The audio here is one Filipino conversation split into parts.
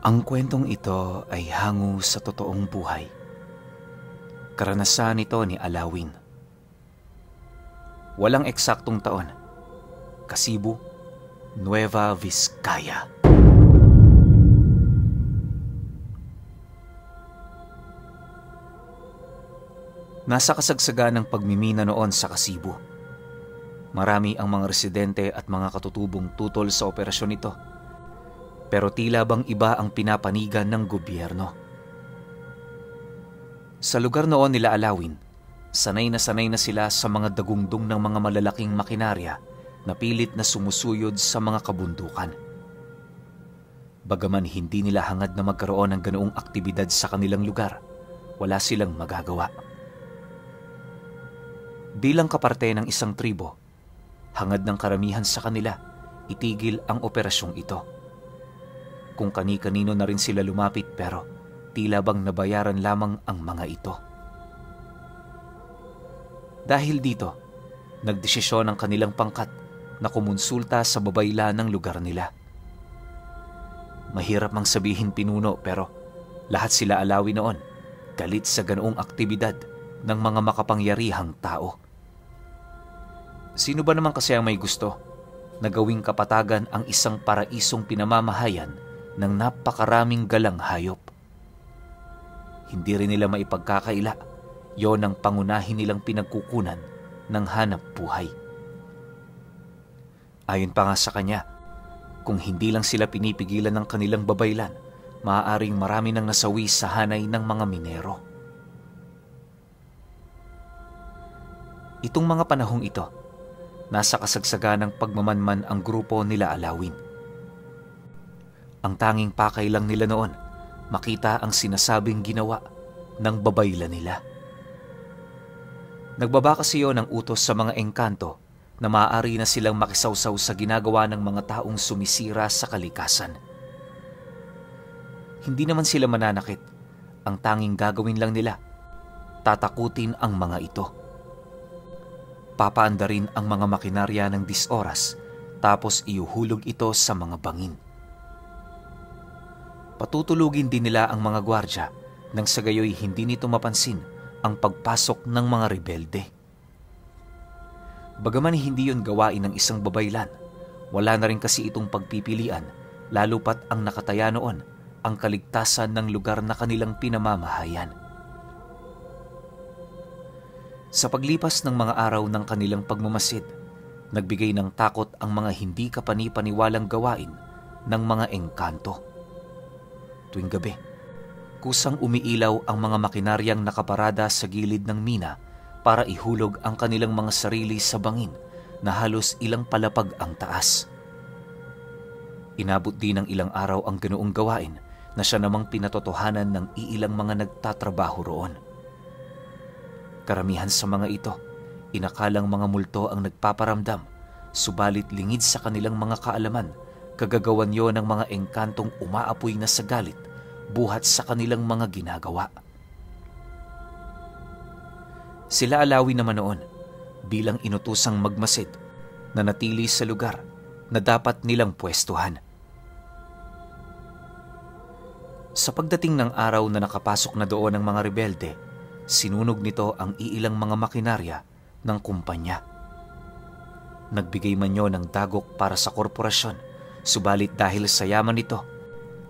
Ang kwentong ito ay hango sa totoong buhay. Karanasan ito ni Alawin. Walang eksaktong taon. Kasibu, Nueva Vizcaya. Nasa kasagsagan ng pagmimina noon sa Kasibu. Marami ang mga residente at mga katutubong tutol sa operasyon ito. Pero tila bang iba ang pinapanigan ng gobyerno. Sa lugar noon nila Alawin, sanay na sila sa mga dagungdong ng mga malalaking makinarya na pilit na sumusuyod sa mga kabundukan. Bagaman hindi nila hangad na magkaroon ng ganoong aktibidad sa kanilang lugar, wala silang magagawa. Bilang kaparte ng isang tribo, hangad ng karamihan sa kanila, itigil ang operasyong ito. Kung kani-kanino na rin sila lumapit pero tila bang nabayaran lamang ang mga ito. Dahil dito, nagdesisyon ang kanilang pangkat na kumonsulta sa babayla ng lugar nila. Mahirap mang sabihin pinuno pero lahat sila Alawin noon, galit sa ganoong aktibidad ng mga makapangyarihang tao. Sino ba naman kasi ang may gusto na gawing kapatagan ang isang paraisong pinamamahayan ng napakaraming galang hayop? Hindi rin nila maipagkakaila, yon ang pangunahin nilang pinagkukunan ng hanap buhay. Ayon pa nga sa kanya, kung hindi lang sila pinipigilan ng kanilang babaylan, maaaring marami nang nasawi sa hanay ng mga minero. Itong mga panahong ito, nasa kasagsagan ng pagmamanman ang grupo nila Alawin. Ang tanging pakay lang nila noon, makita ang sinasabing ginawa ng babayla nila. Nagbaba kasi yun ng utos sa mga engkanto na maaari na silang makisawsaw sa ginagawa ng mga taong sumisira sa kalikasan. Hindi naman sila mananakit. Ang tanging gagawin lang nila, tatakutin ang mga ito. Papaandarin ang mga makinarya ng 10 oras tapos iuhulog ito sa mga bangin. Patutulugin din nila ang mga gwardya nang sa gayoy hindi nito mapansin ang pagpasok ng mga rebelde. Bagaman hindi yun gawain ng isang babaylan, wala na rin kasi itong pagpipilian lalo pat ang nakataya noon ang kaligtasan ng lugar na kanilang pinamamahayan. Sa paglipas ng mga araw ng kanilang pagmamasid, nagbigay ng takot ang mga hindi kapani-paniwalang gawain ng mga engkanto. Tuwing gabi, kusang umiilaw ang mga makinaryang nakaparada sa gilid ng mina para ihulog ang kanilang mga sarili sa bangin na halos ilang palapag ang taas. Inabot din ng ilang araw ang ganoong gawain na siya namang pinatotohanan ng iilang mga nagtatrabaho roon. Karamihan sa mga ito, inakalang mga multo ang nagpaparamdam, subalit lingid sa kanilang mga kaalaman, kagagawan yon ng mga engkantong umaapoy na sa galit buhat sa kanilang mga ginagawa. Sila Alawin naman noon, bilang inutusang magmasid, na natili sa lugar na dapat nilang pwestuhan. Sa pagdating ng araw na nakapasok na doon ang mga rebelde, sinunog nito ang iilang mga makinarya ng kumpanya. Nagbigay man yun ng dagok para sa korporasyon, subalit dahil sa yaman nito,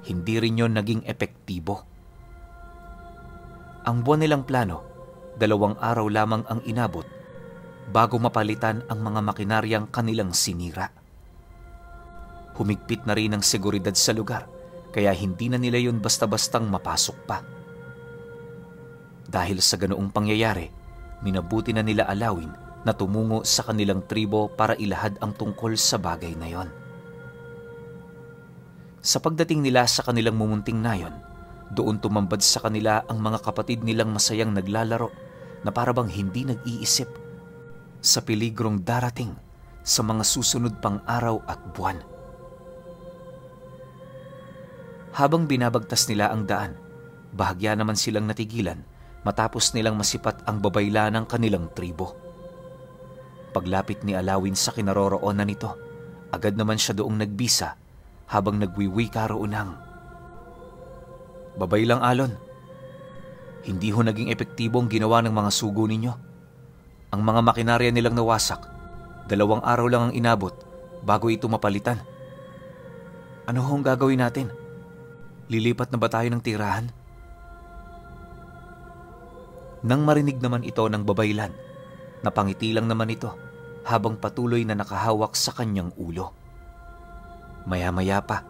hindi rin yun naging epektibo. Ang buwan nilang plano, 2 araw lamang ang inabot bago mapalitan ang mga makinaryang kanilang sinira. Humigpit na rin ang seguridad sa lugar, kaya hindi na nila yun basta-bastang mapasok pa. Dahil sa ganoong pangyayari, minabuti na nila Alawin na tumungo sa kanilang tribo para ilahad ang tungkol sa bagay na yon. Sa pagdating nila sa kanilang mumunting nayon, doon tumambad sa kanila ang mga kapatid nilang masayang naglalaro na parabang hindi nag-iisip sa peligrong darating sa mga susunod pang araw at buwan. Habang binabagtas nila ang daan, bahagya naman silang natigilan matapos nilang masipat ang babayla ng kanilang tribo. Paglapit ni Alawin sa kinaroroonan nito, agad naman siya doong nagbisa habang nagwiwika roon ng, Babay lang, Alon. Hindi ho naging epektibo ang ginawa ng mga sugo ninyo. Ang mga makinarya nilang nawasak, 2 araw lang ang inabot bago ito mapalitan. Ano ho ang gagawin natin? Lilipat na ba tayo ng tirahan? Nang marinig naman ito ng babaylan, napangiti lang naman ito habang patuloy na nakahawak sa kanyang ulo. Maya-maya pa,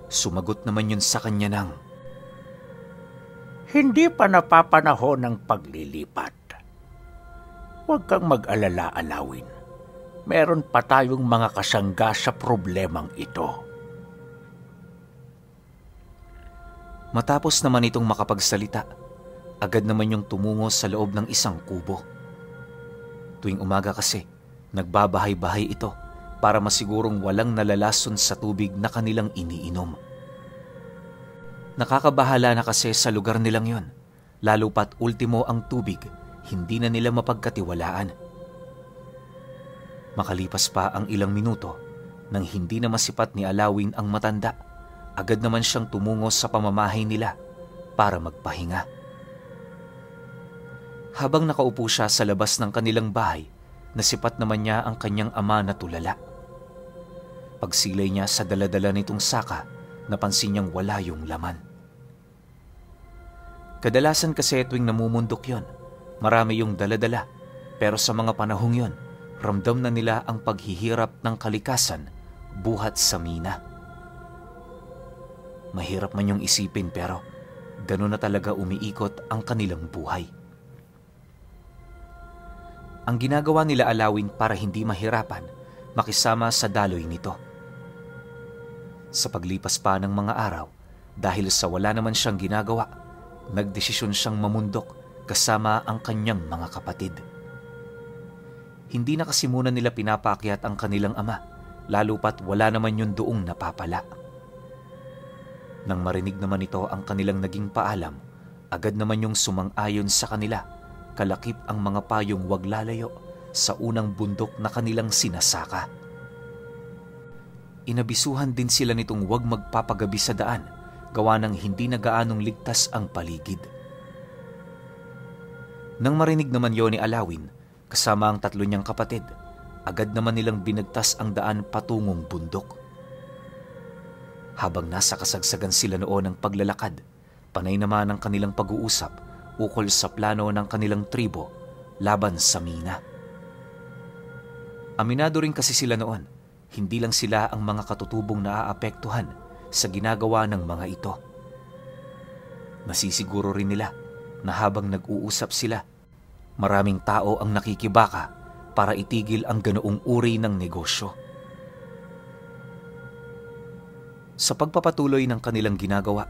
sumagot naman yun sa kanya ng, Hindi pa napapanahon ng paglilipat. Huwag kang mag-alala, Alawin. Meron pa tayong mga kasangga sa problemang ito. Matapos naman itong makapagsalita, agad naman yung tumungo sa loob ng isang kubo. Tuwing umaga kasi, nagbabahay-bahay ito para masigurong walang nalalason sa tubig na kanilang iniinom. Nakakabahala na kasi sa lugar nilang yon, lalo pat ultimo ang tubig, hindi na nila mapagkatiwalaan. Makalipas pa ang ilang minuto, nang hindi na masipat ni Alawin ang matanda, agad naman siyang tumungo sa pamamahay nila para magpahinga. Habang nakaupo siya sa labas ng kanilang bahay, nasipat naman niya ang kanyang ama na tulala. Pagsilay niya sa daladala nitong saka, napansin niyang wala yung laman. Kadalasan kasi tuwing namumundok yon, marami yung daladala, pero sa mga panahong yon, ramdam na nila ang paghihirap ng kalikasan buhat sa mina. Mahirap man yung isipin pero gano'n na talaga umiikot ang kanilang buhay. Ang ginagawa nila Alawin para hindi mahirapan, makisama sa daloy nito. Sa paglipas pa ng mga araw, dahil sa wala naman siyang ginagawa, nagdesisyon siyang mamundok kasama ang kanyang mga kapatid. Hindi na kasi muna nila pinapaakyat ang kanilang ama, lalo pat wala naman yun doong napapala. Nang marinig naman ito ang kanilang naging paalam, agad naman yung sumang-ayon sa kanila, kalakip ang mga payong wag lalayo sa unang bundok na kanilang sinasaka. Inabisuhan din sila nitong wag magpapagabi sa daan, gawa ng hindi na gaanong ligtas ang paligid. Nang marinig naman yon ni Alawin, kasama ang 3 niyang kapatid, agad naman nilang binagtas ang daan patungong bundok. Habang nasa kasagsagan sila noon ng paglalakad, panay naman ang kanilang pag-uusap ukol sa plano ng kanilang tribo laban sa mina. Aminado rin kasi sila noon, hindi lang sila ang mga katutubong naaapektuhan sa ginagawa ng mga ito. Nasisiguro rin nila na habang nag-uusap sila, maraming tao ang nakikibaka para itigil ang ganoong uri ng negosyo. Sa pagpapatuloy ng kanilang ginagawa,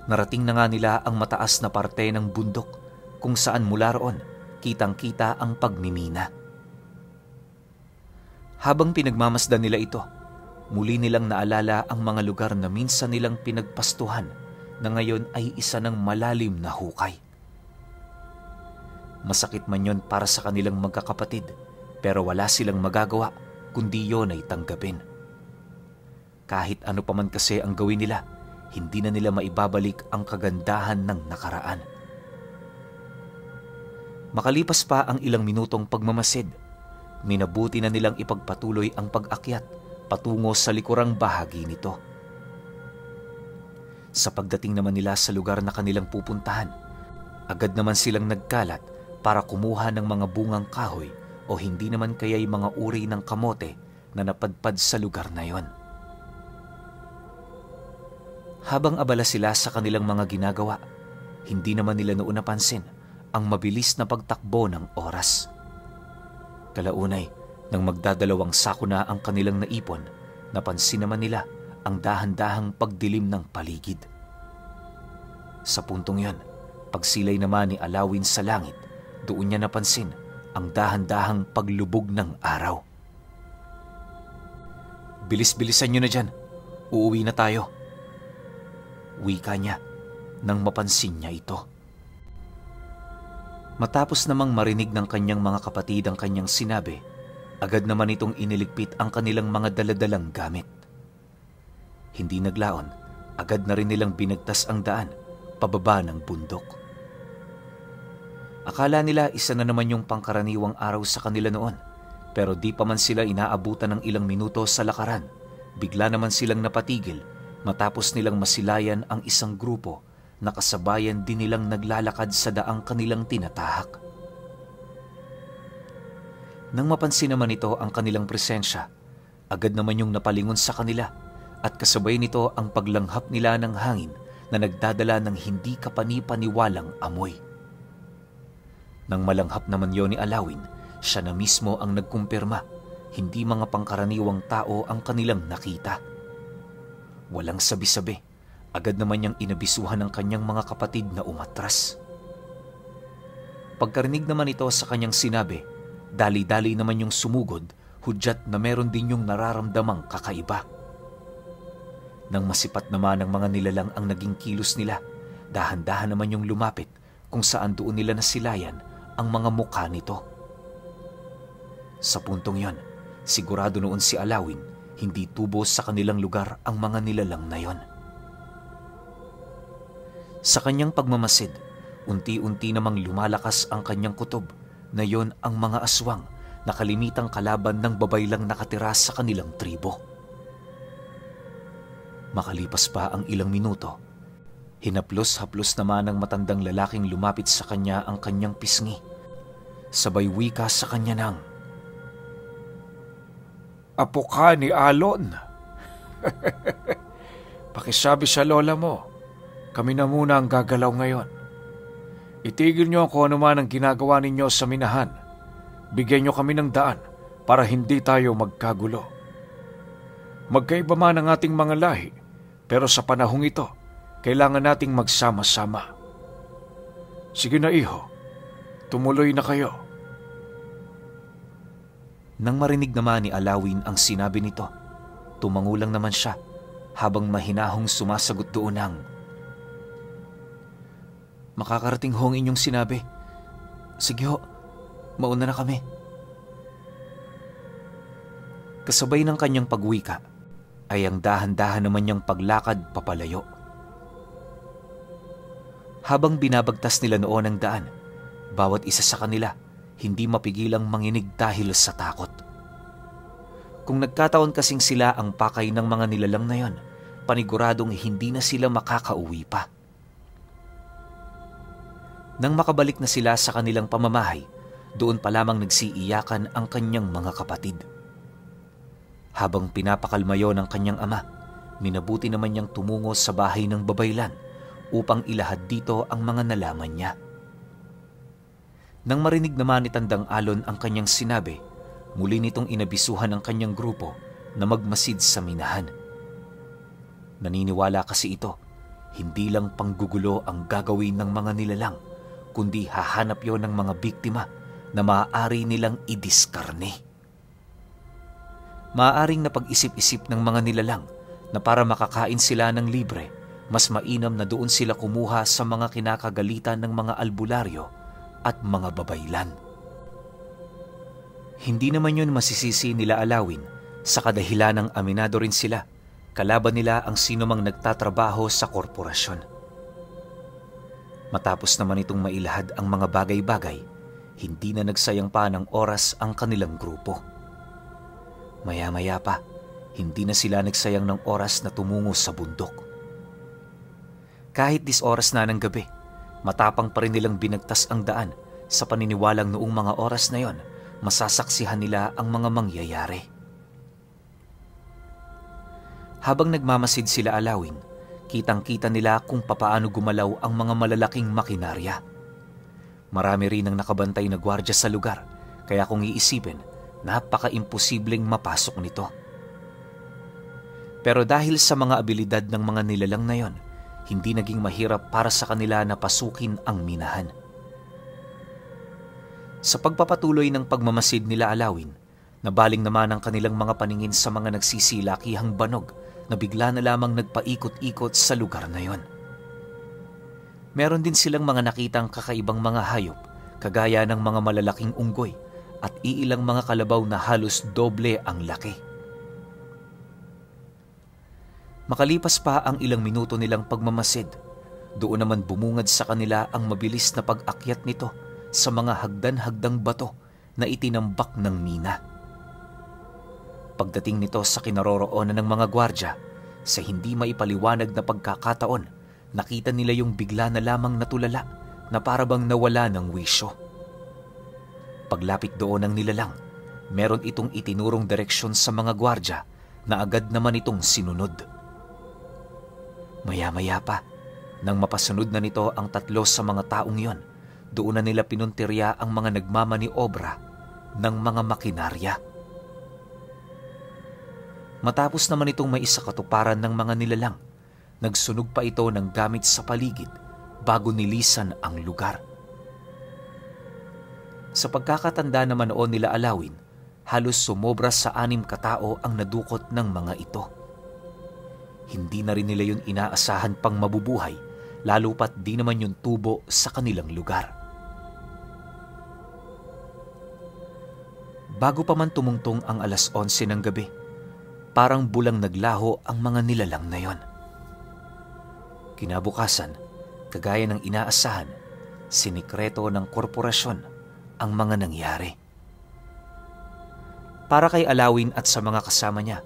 narating na nga nila ang mataas na parte ng bundok kung saan mula roon kitang-kita ang pagmimina. Habang pinagmamasdan nila ito, muli nilang naalala ang mga lugar na minsan nilang pinagpastuhan na ngayon ay isa ng malalim na hukay. Masakit man yon para sa kanilang magkakapatid, pero wala silang magagawa kundi yon ay tanggapin. Kahit ano pa man kasi ang gawin nila, hindi na nila maibabalik ang kagandahan ng nakaraan. Makalipas pa ang ilang minutong pagmamasid, minabuti na nilang ipagpatuloy ang pag-akyat patungo sa likurang bahagi nito. Sa pagdating naman nila sa lugar na kanilang pupuntahan, agad naman silang nagkalat para kumuha ng mga bungang kahoy o hindi naman kaya'y mga uri ng kamote na napadpad sa lugar na yon. Habang abala sila sa kanilang mga ginagawa, hindi naman nila noon napansin ang mabilis na pagtakbo ng oras. Kalaunay, nang magdadalawang sako na ang kanilang naipon, napansin naman nila ang dahan-dahang pagdilim ng paligid. Sa puntong yon, pagsilay naman ni Alawin sa langit, doon niya napansin ang dahan-dahang paglubog ng araw. "Bilis-bilisan niyo na dyan, uuwi na tayo," wika niya nang mapansin niya ito. Matapos namang marinig ng kanyang mga kapatid ang kanyang sinabi, agad naman itong iniligpit ang kanilang mga daladalang gamit. Hindi naglaon, agad na rin nilang binagtas ang daan pababa ng bundok. Akala nila isa na naman yung pangkaraniwang araw sa kanila noon, pero di pa man sila inaabutan ng ilang minuto sa lakaran. Bigla naman silang napatigil matapos nilang masilayan ang isang grupo na kasabayan din nilang naglalakad sa daang kanilang tinatahak. Nang mapansin naman ito ang kanilang presensya, agad naman yung napalingon sa kanila at kasabay nito ang paglanghap nila ng hangin na nagdadala ng hindi kapani-paniwalang amoy. Nang malanghap naman yon ni Alawin, siya na mismo ang nagkumpirma, hindi mga pangkaraniwang tao ang kanilang nakita. Walang sabi-sabi, agad naman niyang inabisuhan ng kanyang mga kapatid na umatras. Pagkarinig naman ito sa kanyang sinabi, dali-dali naman yung sumugod, hudyat na meron din yung nararamdamang kakaiba. Nang masipat naman ng mga nilalang ang naging kilos nila, dahan-dahan naman yung lumapit kung saan doon nila nasilayan ang mga mukha nito. Sa puntong yon, sigurado noon si Alawin, hindi tubo sa kanilang lugar ang mga nilalang na yon. Sa kanyang pagmamasid, unti-unti namang lumalakas ang kanyang kutob na yon ang mga aswang na kalimitang kalaban ng babaylang nakatira sa kanilang tribo. Makalipas pa ang ilang minuto, hinaplos-haplos naman ng matandang lalaking lumapit sa kanya ang kanyang pisngi. Sabay wika sa kanya ng, Apo ka ni Alon. Pakisabi sa lola mo, kami na muna ang gagalaw ngayon. Itigil niyo kung ano man ang ginagawa ninyo sa minahan. Bigyan niyo kami ng daan para hindi tayo magkagulo. Magkaiba man ang ating mga lahi, pero sa panahong ito, kailangan nating magsama-sama. Sige na iho, tumuloy na kayo. Nang marinig naman ni Alawin ang sinabi nito, tumangulang naman siya habang mahinahong sumasagot doon ng, Makakarating ho ang inyong sinabi. Sige ho, mauna na kami. Kasabay ng kanyang pagwika ay ang dahan-dahan naman niyang paglakad papalayo. Habang binabagtas nila noon ang daan, bawat isa sa kanila hindi mapigilang manginig dahil sa takot. Kung nagkataon kasing sila ang pakay ng mga nilalang na yon, paniguradong hindi na sila makakauwi pa. Nang makabalik na sila sa kanilang pamamahay, doon pa lamang nagsiiyakan ang kanyang mga kapatid. Habang pinapakalma yon ng kanyang ama, minabuti naman niyang tumungo sa bahay ng babaylan upang ilahad dito ang mga nalaman niya. Nang marinig naman ni Tandang Alon ang kanyang sinabi, muli nitong inabisuhan ang kanyang grupo na magmasid sa minahan. Naniniwala kasi ito, hindi lang panggugulo ang gagawin ng mga nilalang, kundi hahanap yon ng mga biktima na maaari nilang idiskarne. Maaaring napag-isip-isip ng mga nilalang na para makakain sila ng libre, mas mainam na doon sila kumuha sa mga kinakagalitan ng mga albularyo at mga babaylan. Hindi naman yun masisisi nila Alawin sa kadahilan ng aminado rin sila, kalaban nila ang sinumang nagtatrabaho sa korporasyon. Matapos naman itong mailahad ang mga bagay-bagay, hindi na nagsayang pa ng oras ang kanilang grupo. Maya-maya pa, hindi na sila nagsayang ng oras na tumungo sa bundok. Kahit 10 oras na ng gabi, matapang pa rin nilang binagtas ang daan sa paniniwalang noong mga oras na yon, masasaksihan nila ang mga mangyayari. Habang nagmamasid sila Alawin, kitang-kita nila kung papaano gumalaw ang mga malalaking makinarya. Marami rin ang nakabantay na gwardya sa lugar, kaya kung iisipin, napaka-imposibleng mapasok nito. Pero dahil sa mga abilidad ng mga nilalang na yon, hindi naging mahirap para sa kanila na pasukin ang minahan. Sa pagpapatuloy ng pagmamasid nila Alawin, nabaling naman ang kanilang mga paningin sa mga nagsisilakihang banog na bigla na lamang nagpaikot-ikot sa lugar na yon. Meron din silang mga nakitang kakaibang mga hayop, kagaya ng mga malalaking unggoy at iilang mga kalabaw na halos doble ang laki. Makalipas pa ang ilang minuto nilang pagmamasid, Doon naman bumungad sa kanila ang mabilis na pag-akyat nito sa mga hagdan-hagdang bato na itinambak ng mina. Pagdating nito sa kinaroroonan ng mga gwardya, sa hindi maipaliwanag na pagkakataon, nakita nila yung bigla na lamang natulala na parabang nawala ng wisyo. Paglapit doon ng nilalang, meron itong itinurong direksyon sa mga gwardya na agad naman itong sinunod. Maya-maya pa, nang mapasunod na nito ang 3 sa mga taong yon, doon na nila pinuntirya ang mga nagmamaniobra ng mga makinarya. Matapos naman itong maisakatuparan ng mga nilalang, nagsunog pa ito ng gamit sa paligid bago nilisan ang lugar. Sa pagkakatanda naman noon nila Alawin, halos sumobra sa 6 katao ang nadukot ng mga ito. Hindi na rin nila yun inaasahan pang mabubuhay, lalo pat di naman yung tubo sa kanilang lugar. Bago pa man tumungtong ang 11:00 ng gabi, parang bulang naglaho ang mga nilalang na yon. Kinabukasan, kagaya ng inaasahan, sinikreto ng korporasyon ang mga nangyari. Para kay Alawin at sa mga kasama niya,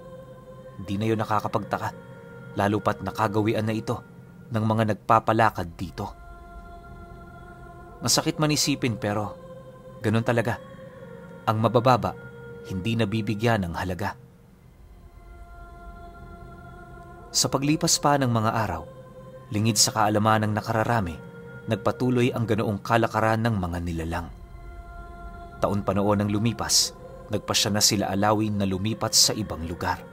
di na yun nakakapagtaka, lalo pat nakagawian na ito ng mga nagpapalakad dito. Masakit man isipin pero ganun talaga. Ang mabababa, hindi nabibigyan ng halaga. Sa paglipas pa ng mga araw, lingid sa kaalaman ng nakararami, nagpatuloy ang ganoong kalakaran ng mga nilalang. Taon pa noon ang lumipas, nagpasya na sila Alawin na lumipat sa ibang lugar.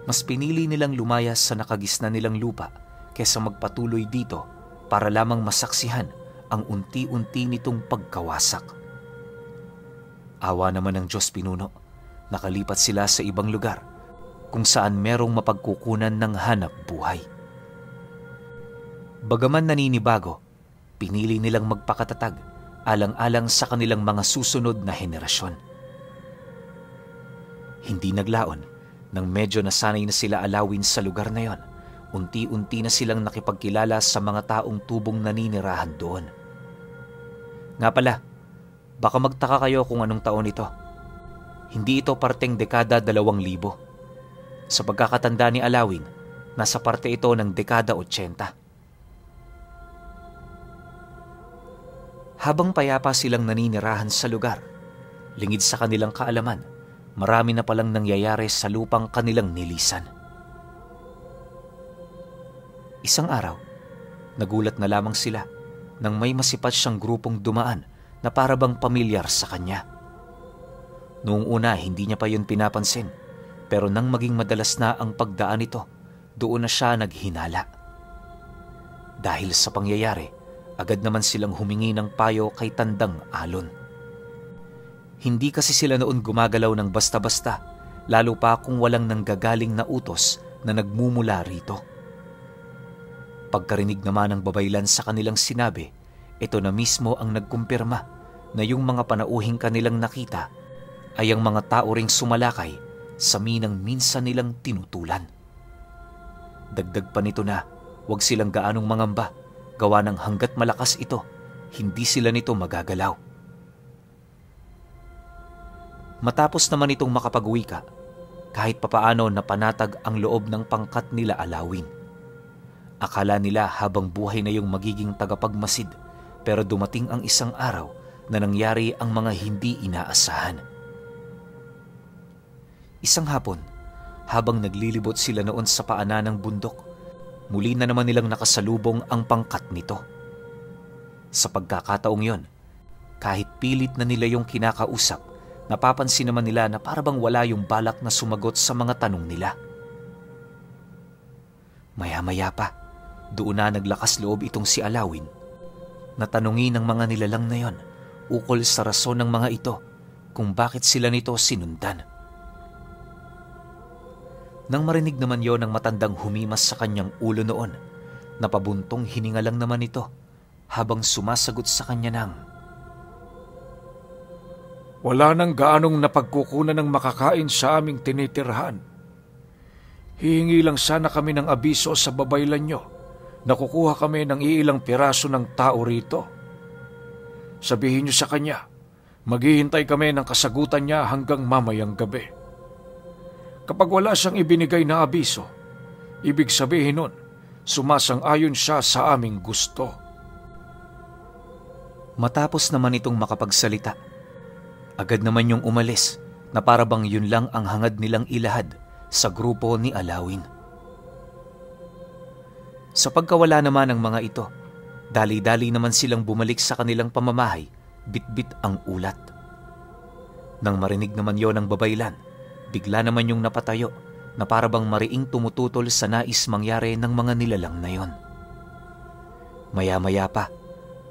Mas pinili nilang lumayas sa nakagisna nilang lupa kaysa magpatuloy dito para lamang masaksihan ang unti-unti nitong pagkawasak. Awa naman ng Diyos pinuno, nakalipat sila sa ibang lugar kung saan merong mapagkukunan ng hanap buhay. Bagaman naninibago, pinili nilang magpakatatag alang-alang sa kanilang mga susunod na henerasyon. Hindi naglaon, nang medyo nasanay na sila Alawin sa lugar na yon, unti-unti na silang nakipagkilala sa mga taong tubong naninirahan doon. Nga pala, baka magtaka kayo kung anong taon ito. Hindi ito parteng dekada 2000. Sa pagkakatanda ni Alawin, nasa parte ito ng dekada 80. Habang payapa silang naninirahan sa lugar, lingid sa kanilang kaalaman, marami na palang nangyayari sa lupang kanilang nilisan. Isang araw, nagulat na lamang sila nang may masipat siyang grupong dumaan na parabang pamilyar sa kanya. Noong una, hindi niya pa yun pinapansin, pero nang maging madalas na ang pagdaan nito, doon na siya naghinala. Dahil sa pangyayari, agad naman silang humingi ng payo kay Tandang Alon. Hindi kasi sila noon gumagalaw ng basta-basta, lalo pa kung walang nanggagaling na utos na nagmumula rito. Pagkarinig naman ng babaylan sa kanilang sinabi, ito na mismo ang nagkumpirma na yung mga panauhing kanilang nakita ay ang mga tao ring sumalakay sa minang minsan nilang tinutulan. Dagdag pa nito na huwag silang gaanong mangamba, gawa ng hanggat malakas ito, hindi sila nito magagalaw. Matapos naman itong makapag-wika, kahit papaano napanatag ang loob ng pangkat nila Alawin. Akala nila habang buhay na yung magiging tagapagmasid, pero dumating ang isang araw na nangyari ang mga hindi inaasahan. Isang hapon, habang naglilibot sila noon sa paanan ng bundok, muli na naman nilang nakasalubong ang pangkat nito. Sa pagkakataong yon, kahit pilit na nila yung kinakausap, napapansin naman nila na parabang wala yung balak na sumagot sa mga tanong nila. Maya-maya pa, doon na naglakas loob itong si Alawin. Natanungin ng mga nilalang na yon ukol sa rason ng mga ito kung bakit sila nito sinundan. Nang marinig naman yon ng matandang humimas sa kanyang ulo noon, napabuntong hininga lang naman ito habang sumasagot sa kanya ng, "Wala nang gaanong napagkukunan ng makakain sa aming tinitirhan. Hihingi lang sana kami ng abiso sa babaylan nyo Nakukuha kami ng iilang piraso ng tao rito. Sabihin niyo sa kanya, maghihintay kami ng kasagutan niya hanggang mamayang gabi. Kapag wala siyang ibinigay na abiso, ibig sabihin nun, sumasang-ayon siya sa aming gusto. Matapos naman itong makapagsalita, agad naman yung umalis na para bang yun lang ang hangad nilang ilahad sa grupo ni Alawin. Sa pagkawala naman ng mga ito, dali-dali naman silang bumalik sa kanilang pamamahay, bitbit ang ulat. Nang marinig naman yon ng babaylan, bigla naman yung napatayo na para bang mariing tumututol sa nais mangyari ng mga nilalang na yon. Maya-maya pa,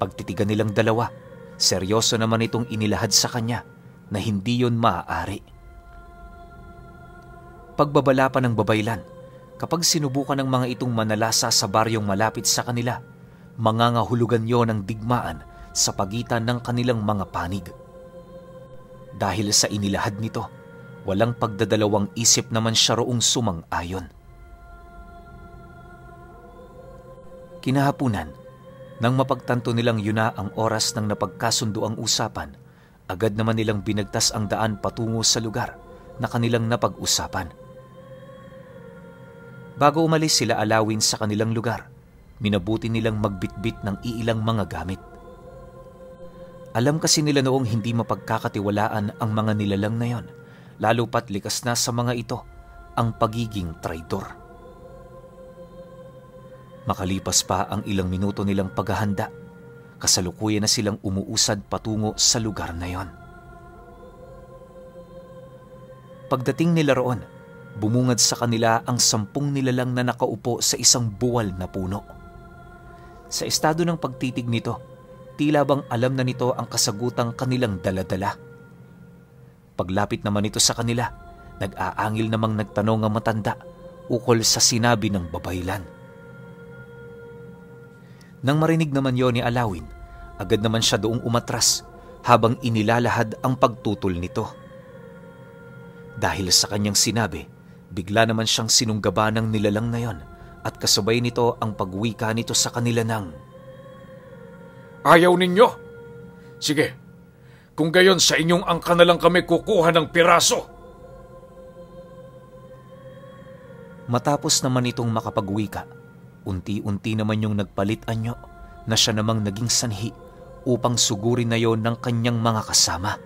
pagtitigan nilang dalawa, seryoso naman itong inilahad sa kanya na hindi yon maaari. Pagbabala pa ng babaylan, kapag sinubukan ng mga itong manalasa sa baryong malapit sa kanila, mangangahulugan yon ng digmaan sa pagitan ng kanilang mga panig. Dahil sa inilahad nito, walang pagdadalawang isip naman siya roong sumang-ayon. Kinahapunan, nang mapagtanto nilang yun na ang oras ng napagkasundo ang usapan, agad naman nilang binagtas ang daan patungo sa lugar na kanilang napag-usapan. Bago umalis sila Alawin sa kanilang lugar, minabuti nilang magbitbit ng iilang mga gamit. Alam kasi nila noong hindi mapagkakatiwalaan ang mga nilalang na yon, lalo pat likas na sa mga ito ang pagiging traidor. Makalipas pa ang ilang minuto nilang paghahanda, kasalukuyan na silang umuusad patungo sa lugar na yon. Pagdating nila roon, bumungad sa kanila ang 10 nilalang na nakaupo sa isang buwal na puno. Sa estado ng pagtitig nito, tila bang alam na nito ang kasagutang kanilang daladala. Paglapit naman ito sa kanila, nag-aangil namang nagtanong ang matanda ukol sa sinabi ng babaylan. Nang marinig naman yon ni Alawin, agad naman siya doong umatras habang inilalahad ang pagtutol nito. Dahil sa kanyang sinabi, bigla naman siyang sinunggaba ng nilalang na yon at kasabay nito ang pagwika nito sa kanila ng, "Ayaw ninyo? Sige, kung gayon sa inyong angka na lang kami kukuha ng piraso." Matapos naman itong makapagwika, unti-unti naman yung nagpalit anyo na siya namang naging sanhi upang sugurin na yon ng kanyang mga kasama.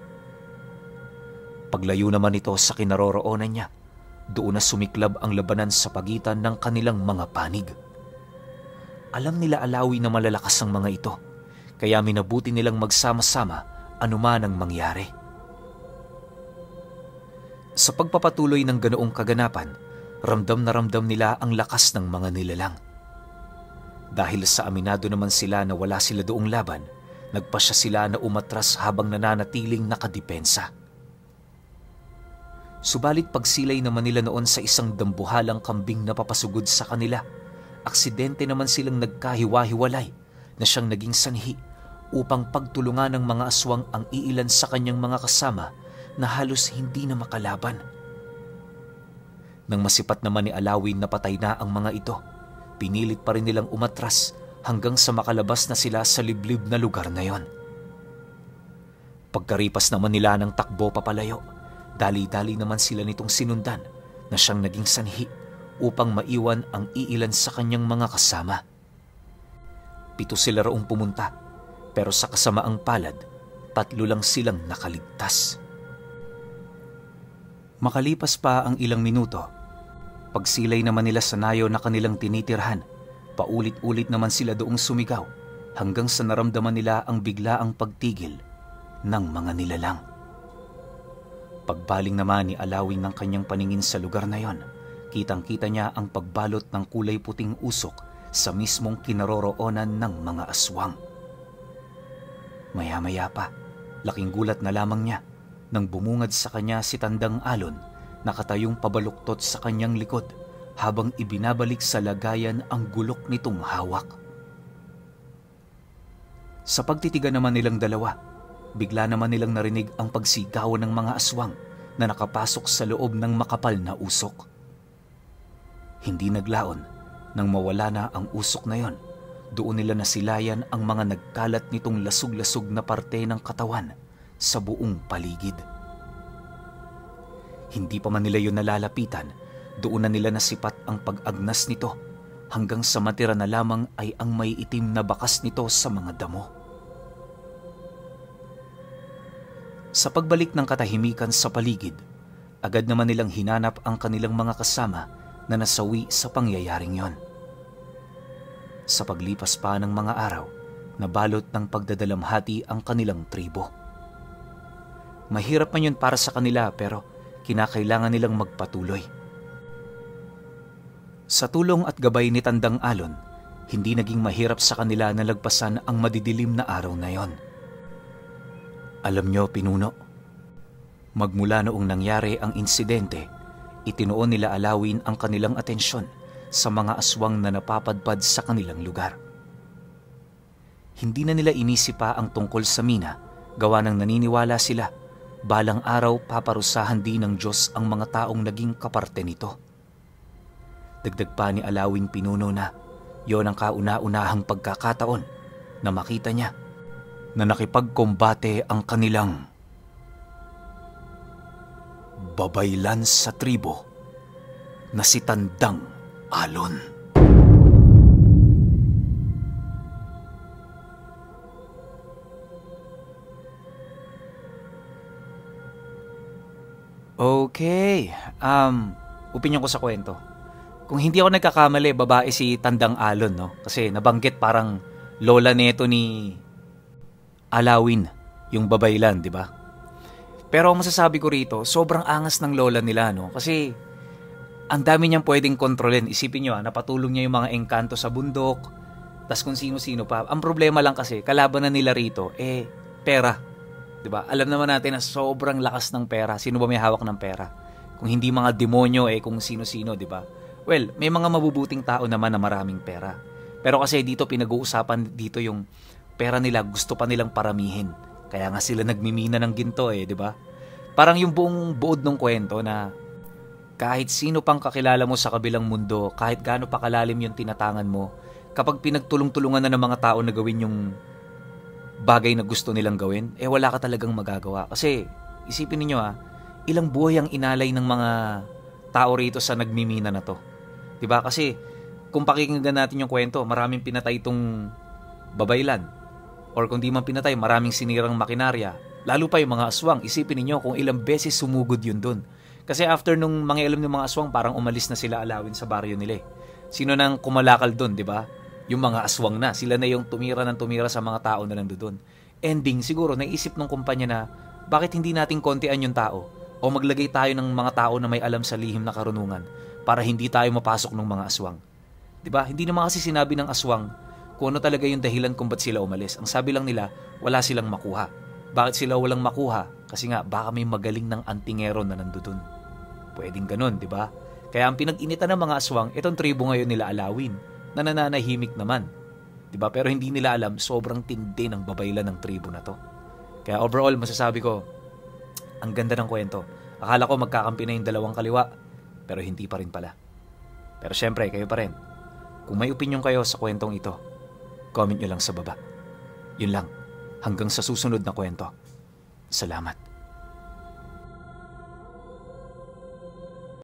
Paglayo naman ito sa kinaroroonan niya, doon na sumiklab ang labanan sa pagitan ng kanilang mga panig. Alam nila Alawin na malalakas ang mga ito, kaya minabuti nilang magsama-sama anuman ang mangyari. Sa pagpapatuloy ng ganoong kaganapan, ramdam na ramdam nila ang lakas ng mga nilalang. Dahil sa aminado naman sila na wala sila doong laban, nagpasya sila na umatras habang nananatiling nakadepensa. Subalit pagsilay naman nila noon sa isang dambuhalang kambing na papasugod sa kanila, aksidente naman silang nagkahiwa-hiwalay na siyang naging sanhi upang pagtulungan ng mga aswang ang iilan sa kanyang mga kasama na halos hindi na makalaban. Nang masipat naman ni Alawin na patay na ang mga ito, pinilit pa rin nilang umatras hanggang sa makalabas na sila sa liblib na lugar na yon. Pagkaripas naman nila ng takbo papalayo, dali-dali naman sila nitong sinundan na siyang naging sanhi upang maiwan ang iilan sa kanyang mga kasama. 7 sila roong pumunta, pero sa kasamaang palad, 3 lang silang nakaligtas. Makalipas pa ang ilang minuto, pagsilay naman nila sa nayo na kanilang tinitirhan, paulit-ulit naman sila doong sumigaw hanggang sa naramdaman nila ang biglaang pagtigil ng mga nilalang. Pagbaling naman ni Alawin ng kanyang paningin sa lugar na yon, kitang-kita niya ang pagbalot ng kulay puting usok sa mismong kinaroroonan ng mga aswang. Maya-maya pa, laking gulat na lamang niya nang bumungad sa kanya si Tandang Alon, nakatayong pabaluktot sa kanyang likod habang ibinabalik sa lagayan ang gulok nitong hawak. Sa pagtitigan naman nilang dalawa, bigla naman nilang narinig ang pagsigawan ng mga aswang na nakapasok sa loob ng makapal na usok. Hindi naglaon, Nang mawala na ang usok na yon, doon nila nasilayan ang mga nagkalat nitong lasug-lasug na parte ng katawan sa buong paligid. Hindi pa man nila yun nalalapitan, doon na nila nasipat ang pag-agnas nito hanggang sa matira na lamang ay ang may itim na bakas nito sa mga damo. Sa pagbalik ng katahimikan sa paligid, agad naman nilang hinanap ang kanilang mga kasama na nasawi sa pangyayaring yon. Sa paglipas pa ng mga araw, nabalot ng pagdadalamhati ang kanilang tribo. Mahirap man yun para sa kanila pero kinakailangan nilang magpatuloy. Sa tulong at gabay ni Tandang Alon, hindi naging mahirap sa kanila na lagpasan ang madidilim na araw na yon. Alam nyo, pinuno, magmula noong nangyari ang insidente, itinuon nila Alawin ang kanilang atensyon sa mga aswang na napapadpad sa kanilang lugar. Hindi na nila inisip pa ang tungkol sa mina, gawa ng naniniwala sila, balang araw paparusahan din ng Diyos ang mga taong naging kaparte nito. Dagdag pa ni Alawing pinuno na yon ang kauna-unahang pagkakataon na makita niya na nakipagkombate ang kanilang babaylan sa tribo na si Tandang Alon. Okay, opinion ko sa kwento. Kung hindi ako nagkakamali, babae si Tandang Alon, no? Kasi nabanggit parang lola nito ni Alawin, yung babaylan, di ba? Pero ang masasabi ko rito, sobrang angas ng lola nila, no? Kasi ang dami niyang pwedeng kontrolin. Isipin niyo, napatulong niya yung mga engkanto sa bundok, tas kung sino-sino pa. Ang problema lang kasi, kalaban na nila rito, pera. Di ba? Alam naman natin na sobrang lakas ng pera. Sino ba may hawak ng pera? Kung hindi mga demonyo, kung sino-sino, di ba? Well, may mga mabubuting tao naman na maraming pera. Pero kasi dito pinag-uusapan dito yung pera nila, gusto pa nilang paramihin. Kaya nga sila nagmimina ng ginto di ba? Parang yung buong buod ng kwento na kahit sino pang kakilala mo sa kabilang mundo, kahit gaano pa kalalim yung tinatangan mo, kapag pinagtulong-tulungan na ng mga tao na gawin yung bagay na gusto nilang gawin, wala ka talagang magagawa. Kasi isipin niyo ilang buhay ang inalay ng mga tao rito sa nagmimina na to. 'Di ba? Kasi kung pakikinggan natin yung kwento, maraming pinatay itong babaylan. Or kung di man pinatay, maraming sinirang makinarya. Lalo pa yung mga aswang. Isipin niyo kung ilang beses sumugod yun dun. Kasi after nung mangialam ng mga aswang, parang umalis na sila Alawin sa baryo nila. Sino nang kumalakal dun, di ba? Yung mga aswang na. Sila na yung tumira sa mga tao na nandoon. Ending, siguro, naisip ng kumpanya na bakit hindi natin kontian yung tao? O maglagay tayo ng mga tao na may alam sa lihim na karunungan para hindi tayo mapasok ng mga aswang. Di ba? Hindi naman kasi sinabi ng aswang kung ano talaga yung dahilan kung ba't sila umalis. Ang sabi lang nila, wala silang makuha. Bakit sila walang makuha? Kasi nga, baka may magaling ng antingero na nandoon. Pwedeng ganun, di ba? Kaya ang pinag-initan ng mga aswang, itong tribo ngayon nila Alawin, na nananahimik naman. Di ba? Pero hindi nila alam, sobrang tindi ng babaylan ng tribo na to. Kaya overall, masasabi ko, ang ganda ng kwento. Akala ko magkakampi na yung dalawang kaliwa, pero hindi pa rin pala. Pero syempre, kayo pa rin. Kung may opinion kayo sa kwentong ito, comment nyo lang sa baba. Yun lang. Hanggang sa susunod na kwento. Salamat.